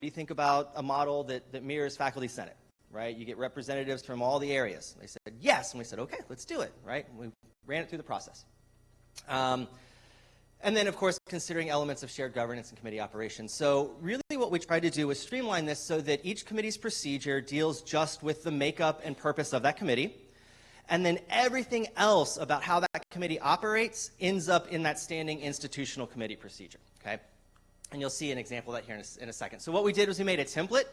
you think about a model that mirrors Faculty Senate, right? You get representatives from all the areas. They said yes, and we said, okay, let's do it, right? And we ran it through the process. And then, of course, considering elements of shared governance and committee operations. So really what we tried to do was streamline this so that each committee's procedure deals just with the makeup and purpose of that committee. And then everything else about how that committee operates ends up in that standing institutional committee procedure, okay? And you'll see an example of that here in a second. So what we did was we made a template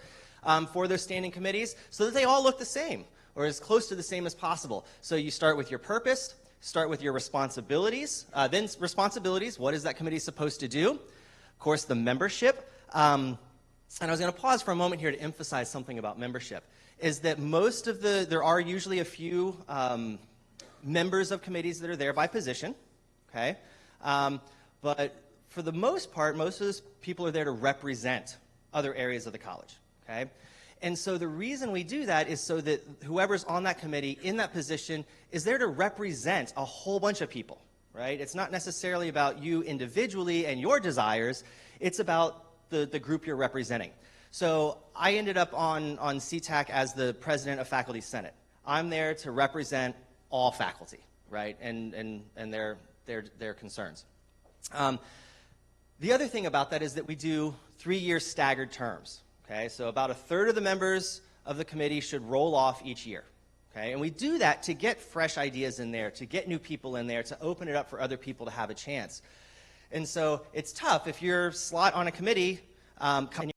for those standing committees so that they all look the same, or as close to the same as possible. So you start with your purpose, start with your responsibilities, then responsibilities, what is that committee supposed to do? Of course, the membership. And I was going to pause for a moment here to emphasize something about membership, is that most of there are usually a few members of committees that are there by position, okay? But for the most part, most of those people are there to represent other areas of the college, okay? And so the reason we do that is so that whoever's on that committee in that position is there to represent a whole bunch of people, right? It's not necessarily about you individually and your desires. It's about the group you're representing. So I ended up on CTAC as the president of Faculty Senate. I'm there to represent all faculty, right, and their concerns. The other thing about that is that we do 3-year staggered terms. Okay, so about a third of the members of the committee should roll off each year. Okay, and we do that to get fresh ideas in there, to get new people in there, to open it up for other people to have a chance. And so it's tough if your slot on a committee and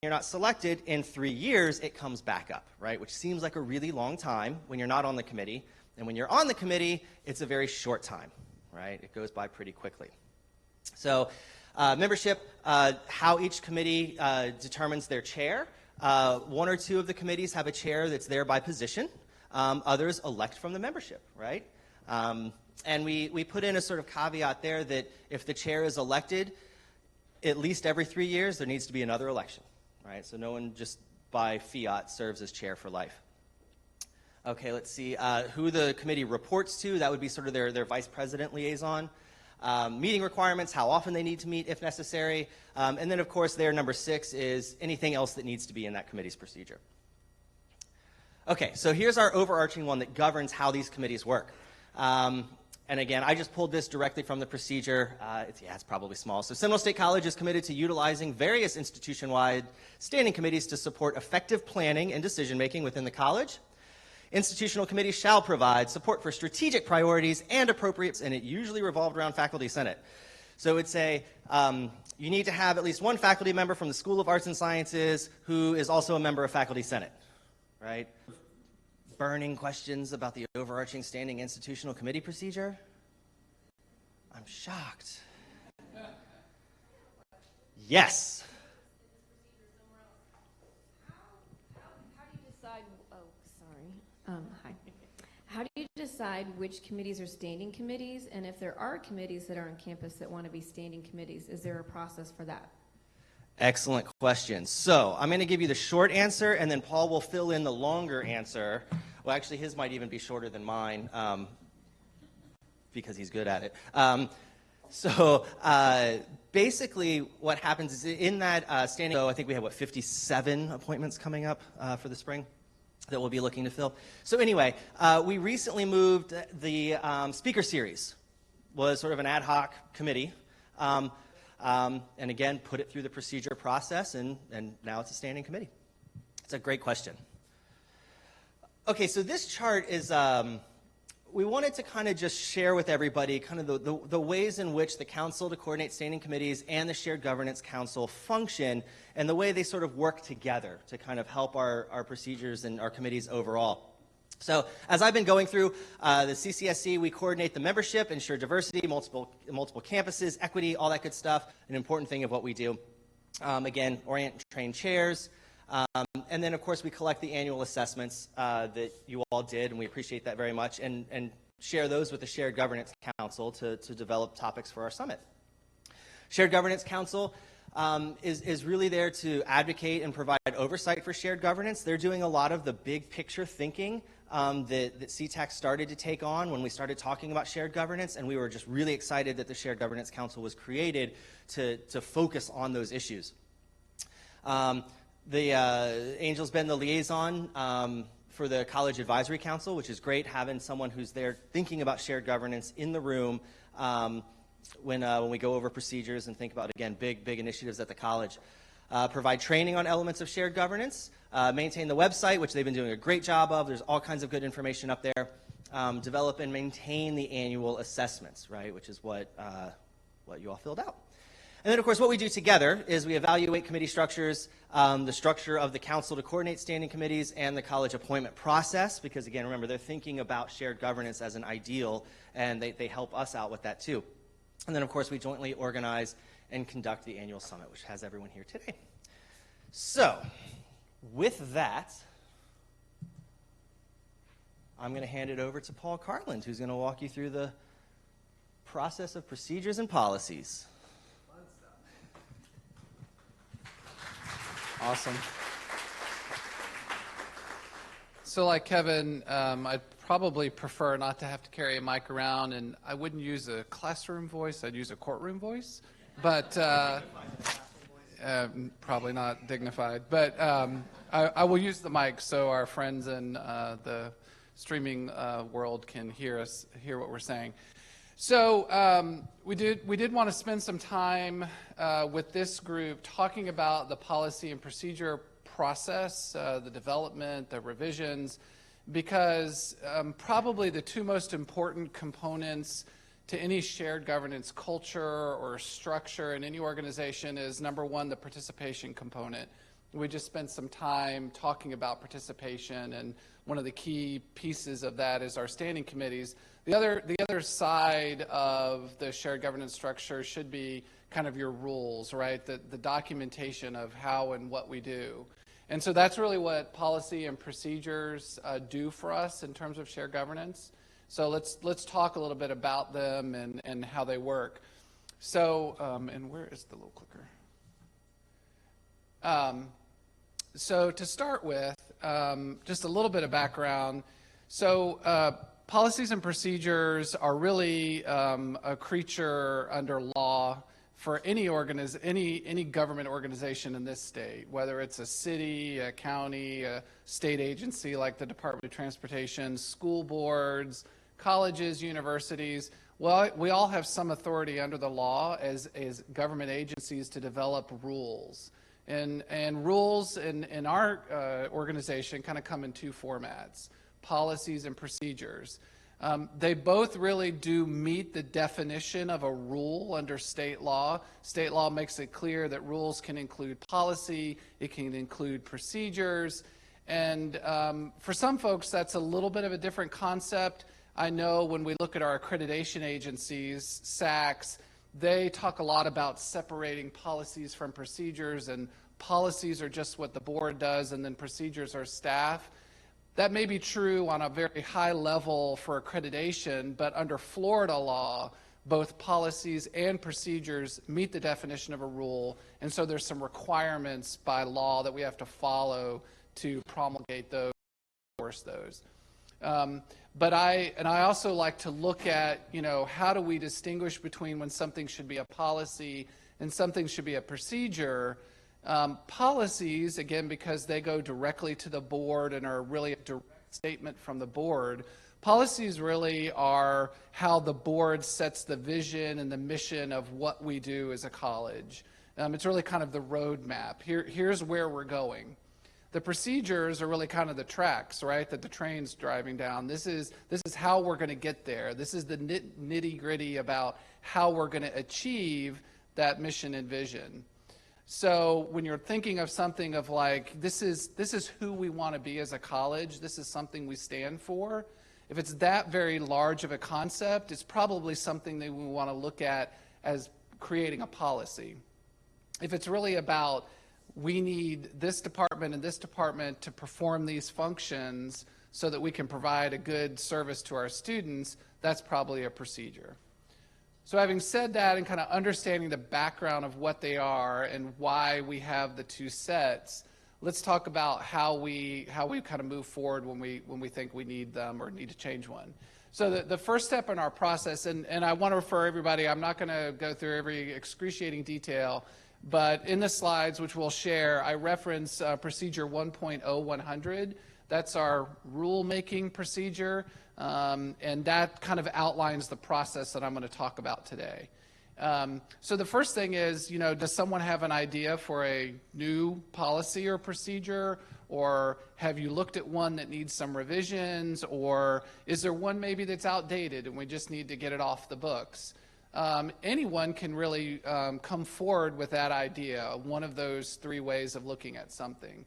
you're not selected in 3 years, it comes back up, right? Which seems like a really long time when you're not on the committee. And when you're on the committee, it's a very short time, right? It goes by pretty quickly. So membership, how each committee determines their chair. 1 or 2 of the committees have a chair that's there by position. Others elect from the membership, right? And we put in a sort of caveat there that if the chair is elected, at least every 3 years, there needs to be another election, right? So no one just by fiat serves as chair for life. Okay, let's see. Who the committee reports to, that would be sort of their vice president liaison. Meeting requirements, how often they need to meet if necessary. And then, of course, their number 6 is anything else that needs to be in that committee's procedure. Okay, so here's our overarching one that governs how these committees work. And again, I just pulled this directly from the procedure. It's probably small. So Seminole State College is committed to utilizing various institution-wide standing committees to support effective planning and decision-making within the college. Institutional committees shall provide support for strategic priorities and appropriate, and it usually revolved around Faculty Senate. So it would say you need to have at least one faculty member from the School of Arts and Sciences who is also a member of Faculty Senate, right? Burning questions about the overarching standing institutional committee procedure? I'm shocked. Yes. Hi. How do you decide which committees are standing committees, and if there are committees that are on campus that want to be standing committees, is there a process for that? Excellent question. So I'm going to give you the short answer, and then Paul will fill in the longer answer. Well, actually, his might even be shorter than mine because he's good at it. Basically, what happens is in that standing, so I think we have, 57 appointments coming up for the spring that we'll be looking to fill. So anyway, we recently moved the speaker series, was sort of an ad hoc committee, and again, put it through the procedure process, and now it's a standing committee. It's a great question. Okay, so this chart is, we wanted to kind of just share with everybody kind of the ways in which the Council to Coordinate Standing Committees and the Shared Governance Council function, and the way they sort of work together to kind of help our procedures and our committees overall. So as I've been going through the CCSC, we coordinate the membership, ensure diversity, multiple campuses, equity, all that good stuff, an important thing of what we do. Again, orient and train chairs. And then, of course, we collect the annual assessments that you all did, and we appreciate that very much, and share those with the Shared Governance Council to develop topics for our summit. Shared Governance Council is really there to advocate and provide oversight for shared governance. They're doing a lot of the big picture thinking that CTAC started to take on when we started talking about shared governance, and we were just really excited that the Shared Governance Council was created to focus on those issues. Angel's been the liaison for the College Advisory Council, which is great, having someone who's there thinking about shared governance in the room when we go over procedures and think about, again, big initiatives at the college. Provide training on elements of shared governance, maintain the website, which they've been doing a great job of. There's all kinds of good information up there. Develop and maintain the annual assessments, right, which is what you all filled out. And then, of course, what we do together is we evaluate committee structures, the structure of the council to coordinate standing committees, and the college appointment process, because, again, remember, they're thinking about shared governance as an ideal, and they help us out with that, too. And then, of course, we jointly organize and conduct the annual summit, which has everyone here today. So, with that, I'm going to hand it over to Paul Cartland, who's going to walk you through the process of procedures and policies. Awesome. So like Kevin, I'd probably prefer not to have to carry a mic around, and I wouldn't use a classroom voice, I'd use a courtroom voice, but probably not dignified. But I will use the mic so our friends in the streaming world can hear what we're saying. So we did want to spend some time with this group talking about the policy and procedure process, the development, the revisions, because probably the two most important components to any shared governance culture or structure in any organization is, number one, the participation component. We just spent some time talking about participation, and one of the key pieces of that is our standing committees. The other side of the shared governance structure should be kind of your rules, right? The documentation of how and what we do. And so that's really what policy and procedures do for us in terms of shared governance. So let's talk a little bit about them and how they work. So, and where is the little clicker? So to start with, just a little bit of background. So policies and procedures are really a creature under law for any government organization in this state, whether it's a city, a county, a state agency like the Department of Transportation, school boards, colleges, universities. Well, we all have some authority under the law as government agencies to develop rules. And rules in our organization kind of come in two formats: policies and procedures. They both really do meet the definition of a rule under state law. State law makes it clear that rules can include policy, it can include procedures, and for some folks that's a little bit of a different concept. I know when we look at our accreditation agencies, SACs, they talk a lot about separating policies from procedures, and policies are just what the board does, and then procedures are staff. That may be true on a very high level for accreditation, but under Florida law, both policies and procedures meet the definition of a rule, and so there's some requirements by law that we have to follow to promulgate those, enforce those. But I also like to look at, how do we distinguish between when something should be a policy and something should be a procedure. Policies, again, because they go directly to the board and are really a direct statement from the board. Policies really are how the board sets the vision and the mission of what we do as a college. It's really kind of the roadmap. Here's where we're going. The procedures are really kind of the tracks, right, that the train's driving down. This is how we're going to get there. This is the nitty-gritty about how we're going to achieve that mission and vision. So when you're thinking of something of like, this is who we want to be as a college, this is something we stand for, if it's that very large of a concept, it's probably something that we want to look at as creating a policy. If it's really about, we need this department and this department to perform these functions so that we can provide a good service to our students, that's probably a procedure. So having said that and kind of understanding the background of what they are and why we have the two sets, let's talk about how we kind of move forward when we think we need them or need to change one. So the first step in our process, and I want to refer everybody, I'm not going to go through every excruciating detail, But in the slides, which we'll share, I reference procedure 1.0100. That's our rulemaking procedure, and that kind of outlines the process that I'm going to talk about today. So the first thing is, does someone have an idea for a new policy or procedure? Or have you looked at one that needs some revisions? Or is there one maybe that's outdated and we just need to get it off the books? Anyone can really come forward with that idea, one of those three ways of looking at something.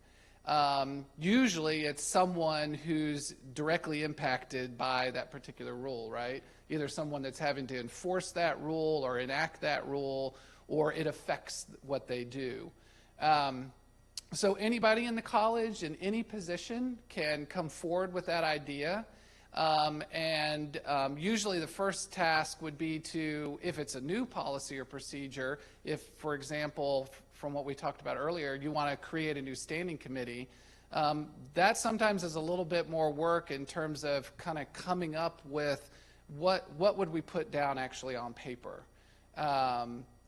Usually it's someone who's directly impacted by that particular rule, right? Either someone that's having to enforce that rule or enact that rule, or it affects what they do. So anybody in the college in any position can come forward with that idea. Usually the first task would be to, if it's a new policy or procedure, if, for example, from what we talked about earlier, you want to create a new standing committee, that sometimes is a little bit more work in terms of kind of coming up with what would we put down actually on paper.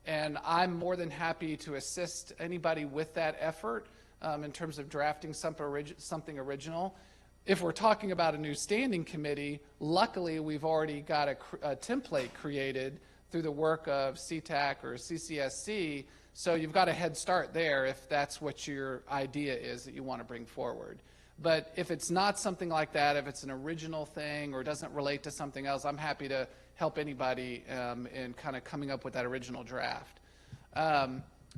And I'm more than happy to assist anybody with that effort in terms of drafting something original. If we're talking about a new standing committee, luckily we've already got a template created through the work of CTAC or CCSC, so you've got a head start there if that's what your idea is that you want to bring forward. But if it's not something like that, if it's an original thing or doesn't relate to something else, I'm happy to help anybody in kind of coming up with that original draft.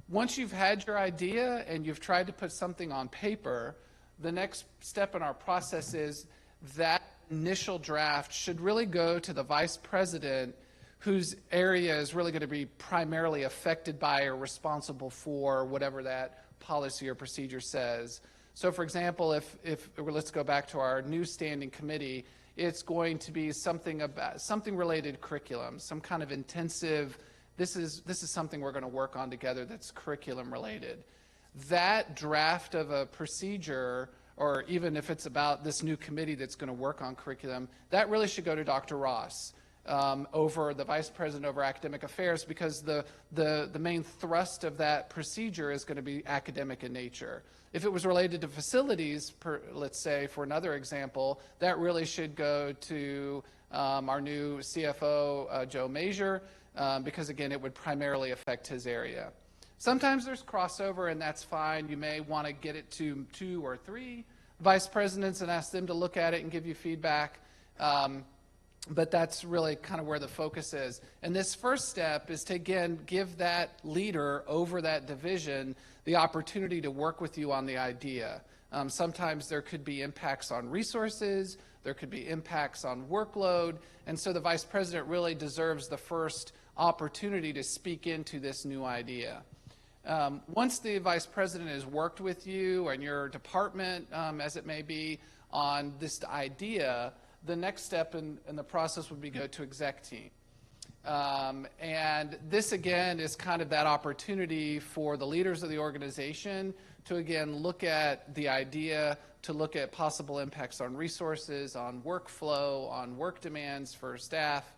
Once you've had your idea and you've tried to put something on paper, the next step in our process is that initial draft should really go to the vice president whose area is really going to be primarily affected by or responsible for whatever that policy or procedure says. So for example, if let's go back to our new standing committee, it's going to be something related to curriculum, some kind of intensive, this is something we're going to work on together that's curriculum related. That draft of a procedure, or even if it's about this new committee that's going to work on curriculum, that really should go to Dr. Ross, over the vice president over academic affairs, because the main thrust of that procedure is going to be academic in nature. If it was related to facilities, let's say for another example, that really should go to our new CFO, Joe Major, because again, it would primarily affect his area. Sometimes there's crossover, and that's fine. You may want to get it to 2 or 3 vice presidents and ask them to look at it and give you feedback. But that's really kind of where the focus is. And this first step is to, again, give that leader over that division the opportunity to work with you on the idea. Sometimes there could be impacts on resources, there could be impacts on workload, and so the vice president really deserves the first opportunity to speak into this new idea. Once the vice president has worked with you and your department, as it may be, on this idea, the next step in the process would be go to exec team. And this, again, is kind of that opportunity for the leaders of the organization to, again, look at the idea, to look at possible impacts on resources, on workflow, on work demands for staff,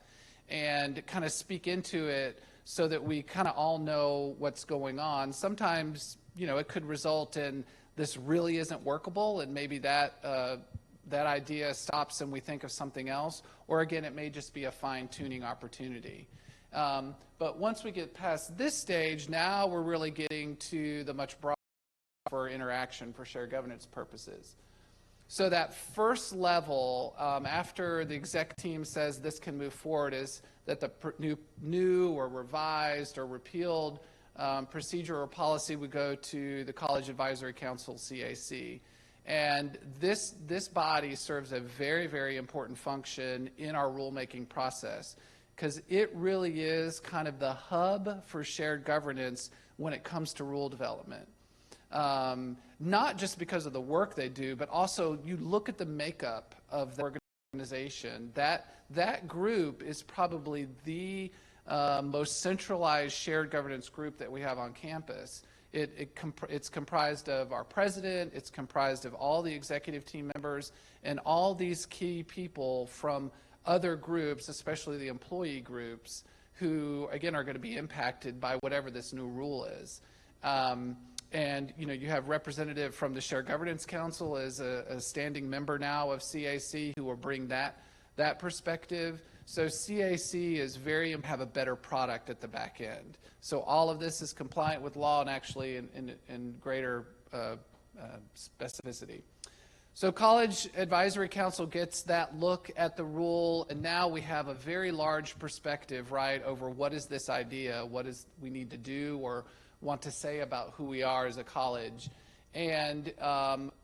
and kind of speak into it so that we kind of all know what's going on. Sometimes, it could result in this really isn't workable, and maybe that idea stops and we think of something else, or again, it may just be a fine-tuning opportunity. But once we get past this stage, now we're really getting to the much broader for interaction for shared governance purposes. So that first level, after the exec team says this can move forward, is that the new or revised or repealed procedure or policy would go to the College Advisory Council, CAC. And this body serves a very, very important function in our rulemaking process, because it really is kind of the hub for shared governance when it comes to rule development. Not just because of the work they do, but also you look at the makeup of the organization. That group is probably the most centralized shared governance group that we have on campus. It's comprised of our president, it's comprised of all the executive team members, and all these key people from other groups, especially the employee groups, who, again, are going to be impacted by whatever this new rule is. And you have representative from the Shared Governance Council as a standing member now of CAC who will bring that perspective. So CAC is have a better product at the back end. So all of this is compliant with law and actually in greater specificity. So College Advisory Council gets that look at the rule, and now we have a very large perspective, right, over what is this idea, what is we need to do or want to say about who we are as a college. And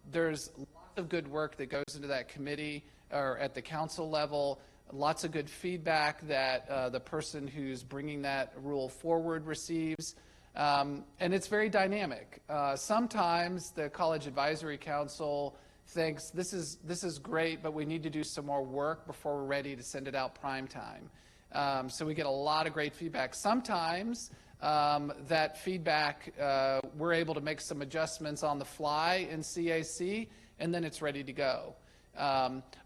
there's lots of good work that goes into that committee or at the council level, lots of good feedback that the person who's bringing that rule forward receives. And it's very dynamic. Sometimes the College Advisory Council thinks this is great, but we need to do some more work before we're ready to send it out prime time. So we get a lot of great feedback. Sometimes that feedback, we're able to make some adjustments on the fly in CAC, and then it's ready to go.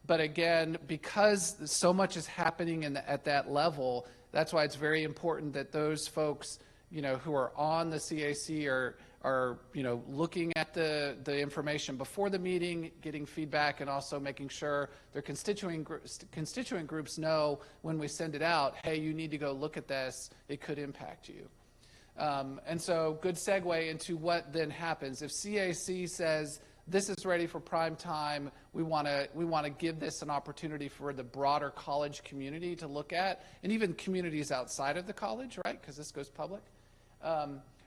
But again, because so much is happening at that level, that's why it's very important that those folks, who are on the CAC are looking at the information before the meeting, getting feedback, and also making sure their constituent groups know when we send it out, hey, you need to go look at this, it could impact you. And so good segue into what then happens. If CAC says this is ready for prime time, we want to give this an opportunity for the broader college community to look at, and even communities outside of the college, right, because this goes public.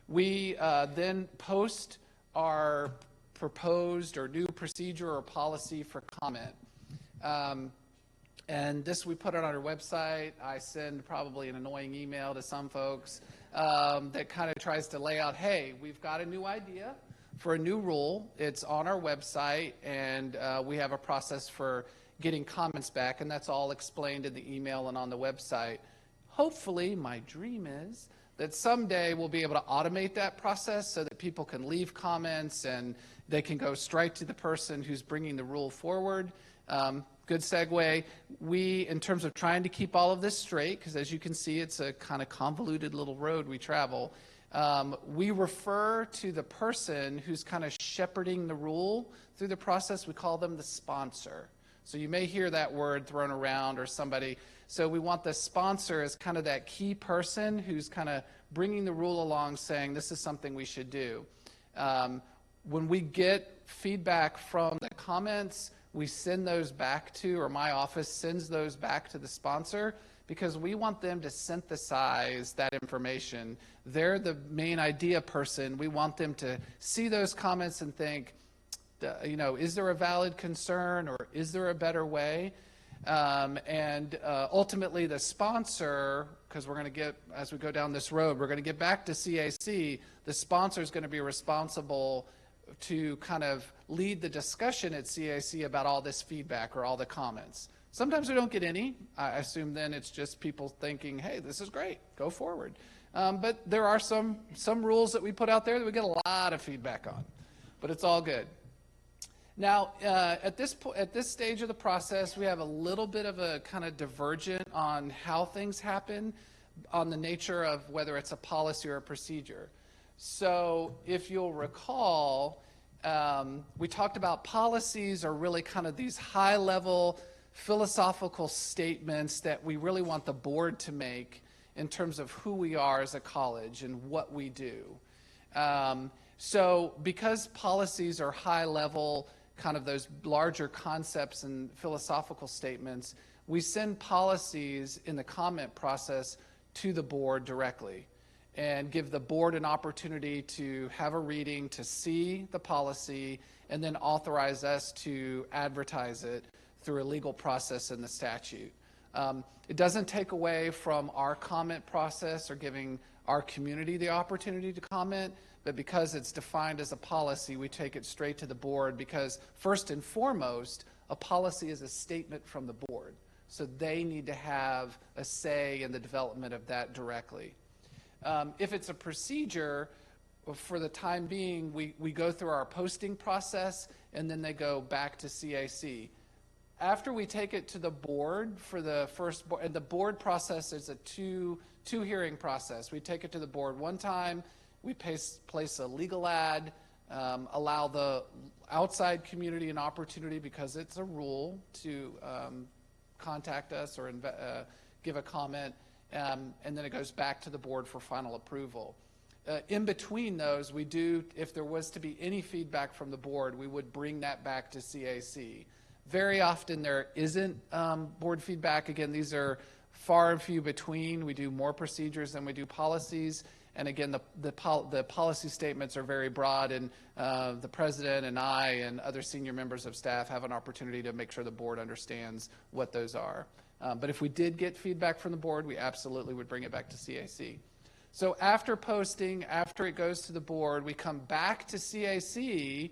We then post our proposed or new procedure or policy for comment. And this we put it on our website. I send probably an annoying email to some folks that kind of tries to lay out, hey, we've got a new idea for a new rule. It's on our website, and we have a process for getting comments back, and that's all explained in the email and on the website. Hopefully, my dream is that someday we'll be able to automate that process so that people can leave comments and they can go straight to the person who's bringing the rule forward. Good segue. We, in terms of trying to keep all of this straight, because as you can see, it's a kind of convoluted little road we travel, we refer to the person who's kind of shepherding the rule through the process. We call them the sponsor. So you may hear that word thrown around or somebody. So we want the sponsor as kind of that key person who's kind of bringing the rule along, saying this is something we should do. When we get feedback from the comments, we send those back to, or my office sends those back to the sponsor, because we want them to synthesize that information. They're the main idea person. We want them to see those comments and think, is there a valid concern, or is there a better way? And ultimately the sponsor, because we're going to get, as we go down this road, we're going to get back to CAC, the sponsor is going to be responsible to kind of lead the discussion at CAC about all this feedback or all the comments. Sometimes we don't get any. I assume then it's just people thinking, hey, this is great, go forward. But there are some rules that we put out there that we get a lot of feedback on, but it's all good. Now, at this stage of the process, we have a little bit of a kind of divergent on how things happen, on the nature of whether it's a policy or a procedure. So if you'll recall, we talked about policies are really kind of these high-level philosophical statements that we really want the board to make in terms of who we are as a college and what we do. So because policies are high-level, kind of those larger concepts and philosophical statements, we send policies in the comment process to the board directly and give the board an opportunity to have a reading, to see the policy, and then authorize us to advertise it through a legal process in the statute. It doesn't take away from our comment process or giving our community the opportunity to comment, but because it's defined as a policy, we take it straight to the board, because first and foremost, a policy is a statement from the board. So they need to have a say in the development of that directly. If it's a procedure, for the time being, we go through our posting process, and then they go back to CAC. After we take it to the board for the first, and the board process is a two hearing process. We take it to the board one time, We place a legal ad, allow the outside community an opportunity, because it's a rule, to contact us or give a comment, and then it goes back to the board for final approval. In between those, we do, if there was to be any feedback from the board, we would bring that back to CAC. Very often there isn't board feedback. Again, these are far and few between. We do more procedures than we do policies. And again, the policy statements are very broad, and the president and I and other senior members of staff have an opportunity to make sure the board understands what those are. But if we did get feedback from the board, we absolutely would bring it back to CAC. So after posting, after it goes to the board, we come back to CAC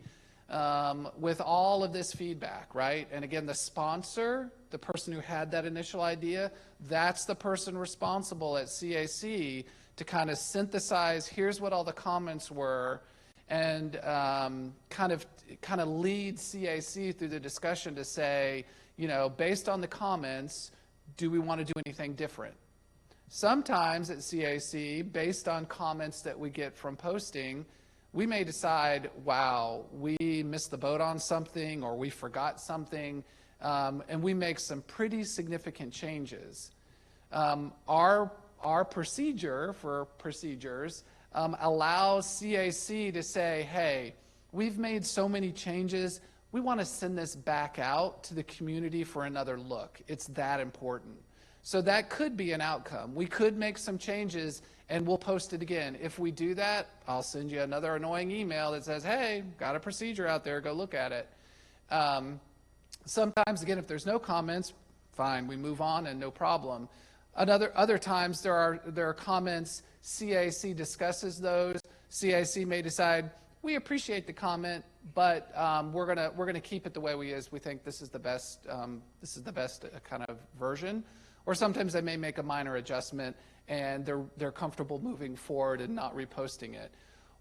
with all of this feedback, right? And again, the sponsor, the person who had that initial idea, that's the person responsible at CAC to kind of synthesize, here's what all the comments were, and kind of lead CAC through the discussion to say, you know, based on the comments, do we want to do anything different? Sometimes at CAC, based on comments that we get from posting, we may decide, wow, we missed the boat on something, or we forgot something, and we make some pretty significant changes. Our procedure for procedures allows CAC to say, hey, we've made so many changes, we want to send this back out to the community for another look. It's that important. So that could be an outcome. We could make some changes and we'll post it again. If we do that, I'll send you another annoying email that says, hey, got a procedure out there, go look at it. Sometimes, again, if there's no comments, fine, we move on and no problem. Other times there are comments, CAC discusses those. CAC may decide, we appreciate the comment, but we're gonna keep it the way we is. We think this is the best kind of version. Or sometimes they may make a minor adjustment and they're comfortable moving forward and not reposting it.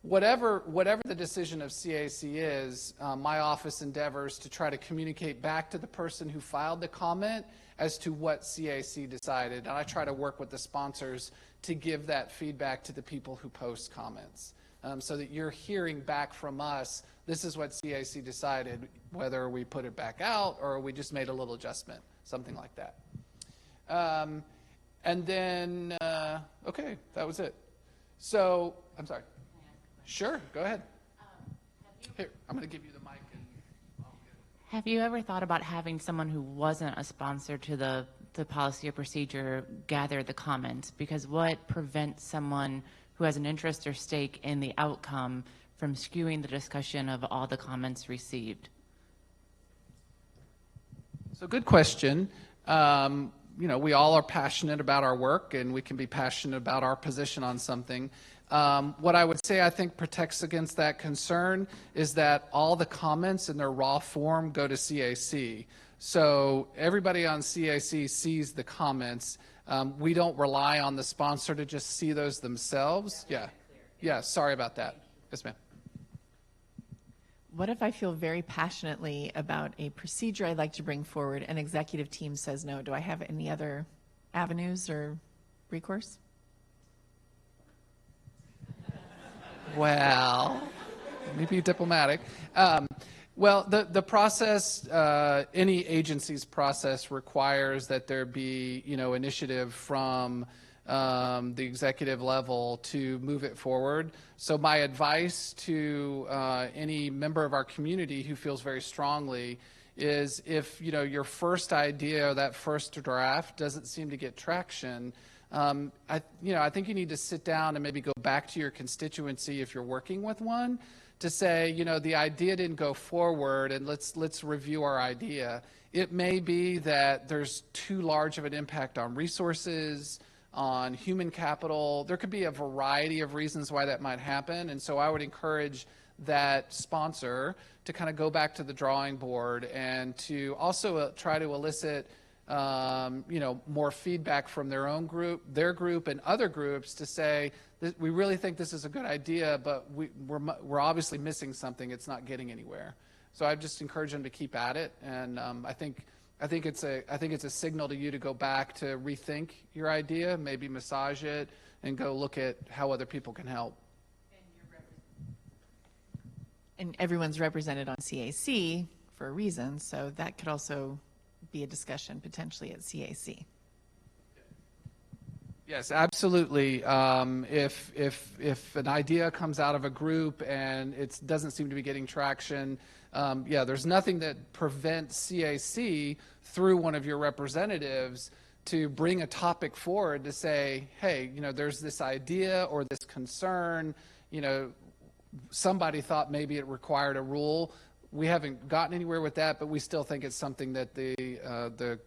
Whatever the decision of CAC is, my office endeavors to try to communicate back to the person who filed the comment as to what CAC decided. And I try to work with the sponsors to give that feedback to the people who post comments, so that you're hearing back from us, this is what CAC decided, whether we put it back out or we just made a little adjustment, something like that. And then, okay, that was it. So, I'm sorry. Sure, go ahead. Here, I'm going to give you the mic. Have you ever thought about having someone who wasn't a sponsor to the policy or procedure gather the comments? Because what prevents someone who has an interest or stake in the outcome from skewing the discussion of all the comments received? So good question. You know, we all are passionate about our work, and we can be passionate about our position on something. What I would say I think protects against that concern is that all the comments in their raw form go to CAC. So everybody on CAC sees the comments. We don't rely on the sponsor to just see those themselves. Yeah, sorry about that. Yes, ma'am. What if I feel very passionately about a procedure I'd like to bring forward and executive team says no? Do I have any other avenues or recourse? Well, let me be diplomatic. Well, the process, any agency's process requires that there be, you know, initiative from the executive level to move it forward. So my advice to any member of our community who feels very strongly is, if you know your first idea or that first draft doesn't seem to get traction, I think you need to sit down and maybe go back to your constituency if you're working with one to say, you know, the idea didn't go forward, and let's review our idea. It may be that there's too large of an impact on resources, on human capital. There could be a variety of reasons why that might happen, and so I would encourage that sponsor to kind of go back to the drawing board and to also try to elicit more feedback from their own group, their group, and other groups to say, we really think this is a good idea, but we're obviously missing something. It's not getting anywhere. So I just encourage them to keep at it, and I think it's a signal to you to go back to rethink your idea, maybe massage it, and go look at how other people can help. And And everyone's represented on CAC for a reason, so that could also be a discussion potentially at CAC. Yes, absolutely. If an idea comes out of a group and it doesn't seem to be getting traction, yeah, there's nothing that prevents CAC through one of your representatives to bring a topic forward to say, hey, there's this idea or this concern, somebody thought maybe it required a rule. We haven't gotten anywhere with that, but we still think it's something that the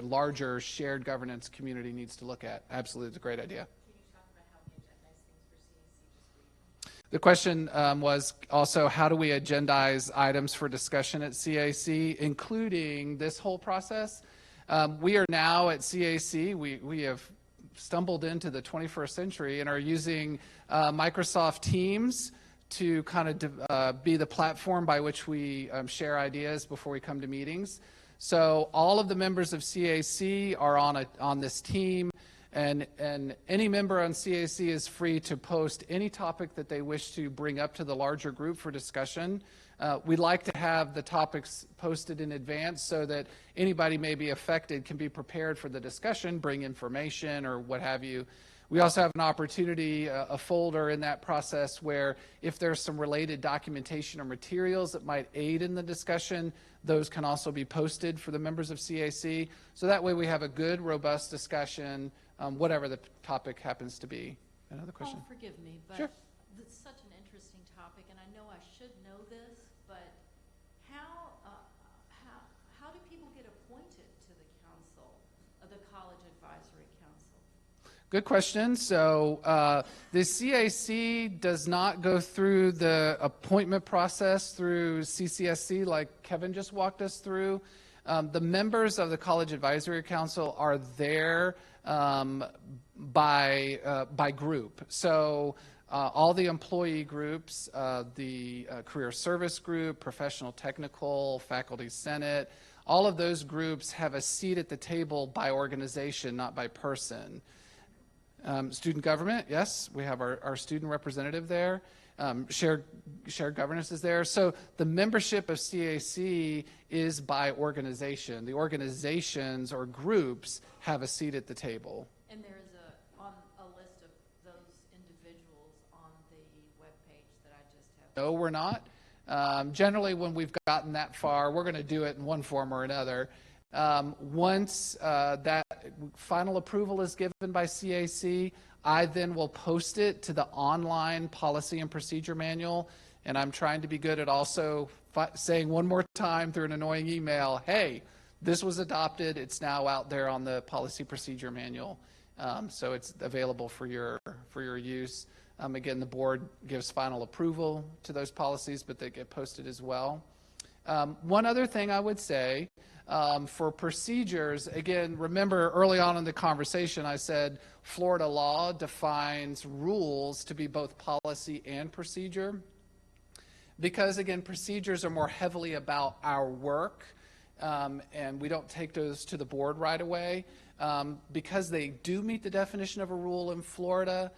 larger shared governance community needs to look at. Absolutely, it's a great idea. Can you talk about how we agendize things for CAC? The question was also, how do we agendize items for discussion at CAC, including this whole process? We are now at CAC, we have stumbled into the 21st century and are using Microsoft Teams to kind of be the platform by which we share ideas before we come to meetings. So all of the members of CAC are on this team, and any member on CAC is free to post any topic that they wish to bring up to the larger group for discussion. We like to have the topics posted in advance so that anybody may be affected can be prepared for the discussion, bring information or what have you. We also have an opportunity, a folder in that process where if there's some related documentation or materials that might aid in the discussion, those can also be posted for the members of CAC. So that way we have a good, robust discussion, whatever the topic happens to be. Another question? Oh, forgive me, but Sure. it's such an interesting topic, and I know I should know this, but how do people get appointed to the council, the College Advisory Council? Good question. So the CAC does not go through the appointment process through CCSC like Kevin just walked us through. The members of the College Advisory Council are there by group. So all the employee groups, the career service group, professional technical, faculty senate, all of those groups have a seat at the table by organization, not by person. Student government, yes, we have our student representative there. Shared governance is there. So the membership of CAC is by organization. The organizations or groups have a seat at the table. And there is a list of those individuals on the webpage that I just have. No, we're not. Generally, when we've gotten that far, we're going to do it in one form or another. Once that final approval is given by CAC, I then will post it to the online policy and procedure manual. And I'm trying to be good at also saying one more time through an annoying email, hey, this was adopted. It's now out there on the policy procedure manual. So it's available for your use. Again, the board gives final approval to those policies, but they get posted as well. One other thing I would say, for procedures, again, remember early on in the conversation I said Florida law defines rules to be both policy and procedure. Because, again, procedures are more heavily about our work, and we don't take those to the board right away. Because they do meet the definition of a rule in Florida,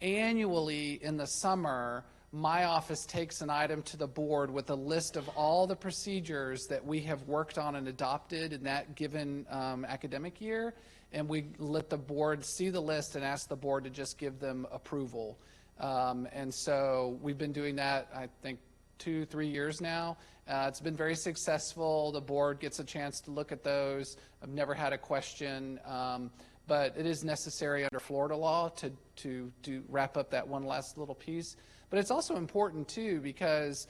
annually in the summer, my office takes an item to the board with a list of all the procedures that we have worked on and adopted in that given academic year, and we let the board see the list and ask the board to just give them approval. And so we've been doing that, I think, 2-3 years now. It's been very successful. The board gets a chance to look at those. I've never had a question, but it is necessary under Florida law to wrap up that one last little piece. But it's also important, too, because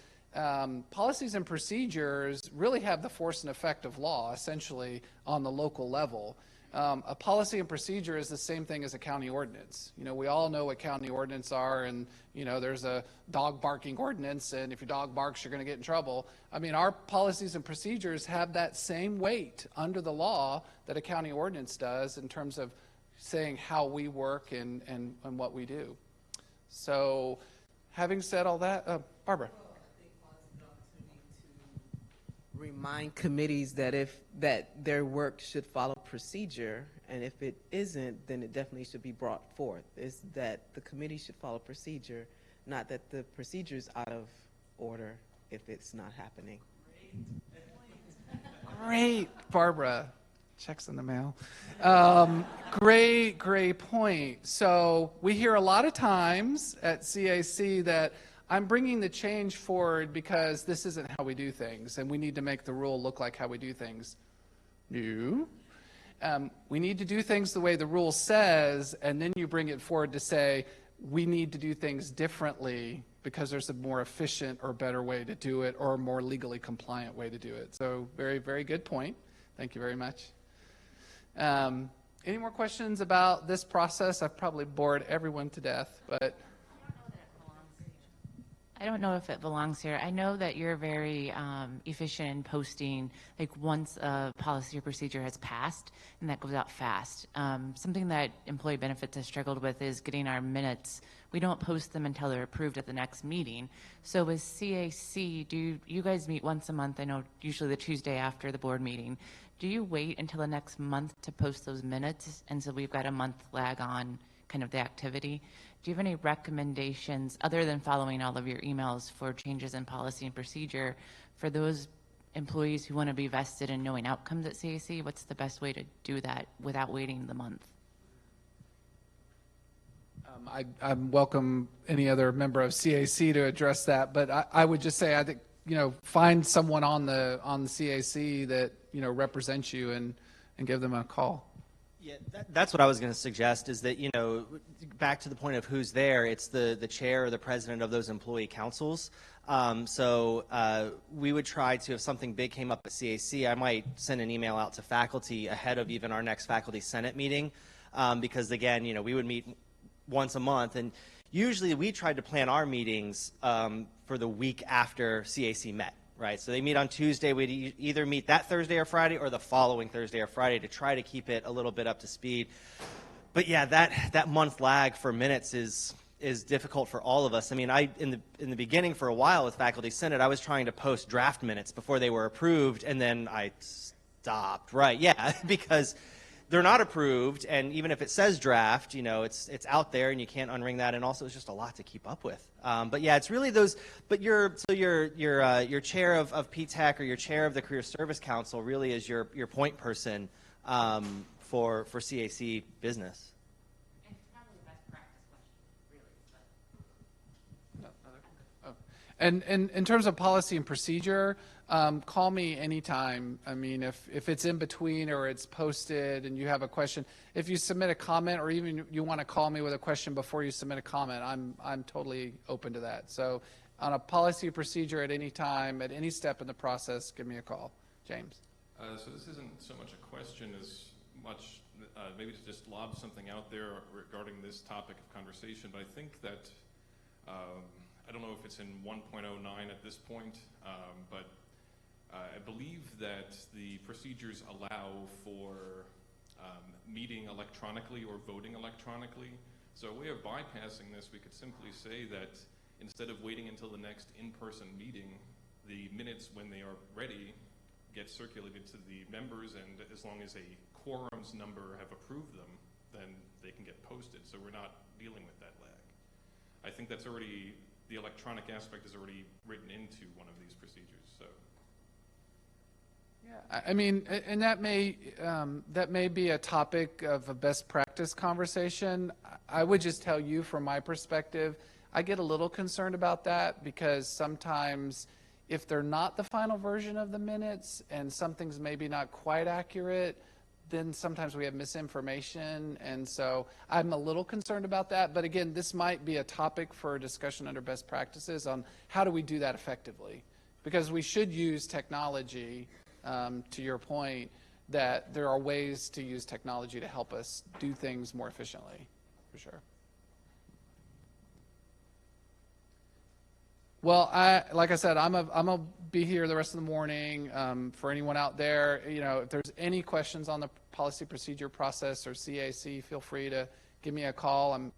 policies and procedures really have the force and effect of law, essentially, on the local level. A policy and procedure is the same thing as a county ordinance. We all know what county ordinance are, and, there's a dog barking ordinance, and if your dog barks, you're going to get in trouble. I mean, our policies and procedures have that same weight under the law that a county ordinance does in terms of saying how we work and what we do. So, having said all that, Barbara. Well, I think it's an opportunity to remind committees that their work should follow procedure, and if it isn't, then it definitely should be brought forth. Is that the committee should follow procedure, not that the procedure is out of order. if it's not happening. Great, Barbara. Checks in the mail. Great point. So we hear a lot of times at CAC that I'm bringing the change forward because this isn't how we do things, and we need to make the rule look like how we do things. No. We need to do things the way the rule says, and then you bring it forward to say, we need to do things differently because there's a more efficient or better way to do it, or a more legally compliant way to do it. So very, very good point. Thank you very much. Any more questions about this process? I've probably bored everyone to death, but I don't know if it belongs here. I know that you're very efficient in posting, like once a policy or procedure has passed, and that goes out fast. Something that employee benefits has struggled with is getting our minutes. We don't post them until they're approved at the next meeting. So with CAC, do you guys meet once a month? I know usually the Tuesday after the board meeting. Do you wait until the next month to post those minutes? And so we've got a month lag on kind of the activity. Do you have any recommendations, other than following all of your emails, for changes in policy and procedure for those employees who want to be vested in knowing outcomes at CAC? What's the best way to do that without waiting the month? I welcome any other member of CAC to address that, but I would just say, I think, find someone on the CAC that, represents you and give them a call. Yeah, that's what I was going to suggest, is that, back to the point of who's there, it's the chair or the president of those employee councils. So we would try to, if something big came up at CAC, I might send an email out to faculty ahead of even our next faculty senate meeting, because again, we would meet once a month, and usually we tried to plan our meetings for the week after CAC met. Right, so they meet on Tuesday. We'd either meet that Thursday or Friday, or the following Thursday or Friday, to try to keep it a little bit up to speed. But yeah, that month lag for minutes is difficult for all of us. I mean, in the beginning, for a while with Faculty Senate, I was trying to post draft minutes before they were approved, and then I stopped. Right, yeah, because they're not approved, and even if it says draft, it's out there, and you can't unring that. And also, it's just a lot to keep up with. But yeah, it's really those. But your chair of PTAC, or your chair of the Career Service Council really is your point person for CAC business. It's probably the best practice question, really. And in terms of policy and procedure, call me anytime. I mean, if it's in between or it's posted and you have a question, if you submit a comment, or even you want to call me with a question before you submit a comment, I'm totally open to that. So on a policy procedure at any time, at any step in the process, give me a call. James. So this isn't so much a question as much maybe to just lob something out there regarding this topic of conversation, but I think that I don't know if it's in 1.09 at this point, but I believe that the procedures allow for meeting electronically or voting electronically. So a way of bypassing this, we could simply say that instead of waiting until the next in-person meeting, the minutes, when they are ready, get circulated to the members, and as long as a quorum's number have approved them, then they can get posted. So we're not dealing with that lag. I think that's already, the electronic aspect is already written into one of these procedures. So. Yeah, I mean, and that may be a topic of a best practice conversation. I would just tell you, from my perspective, I get a little concerned about that, because sometimes if they're not the final version of the minutes and something's maybe not quite accurate, then sometimes we have misinformation, and so I'm a little concerned about that. But again, this might be a topic for a discussion under best practices on how do we do that effectively, because we should use technology. To your point, that there are ways to use technology to help us do things more efficiently, for sure. Well, like I said, I'm gonna be here the rest of the morning. For anyone out there, if there's any questions on the policy procedure process or CAC, feel free to give me a call. I'm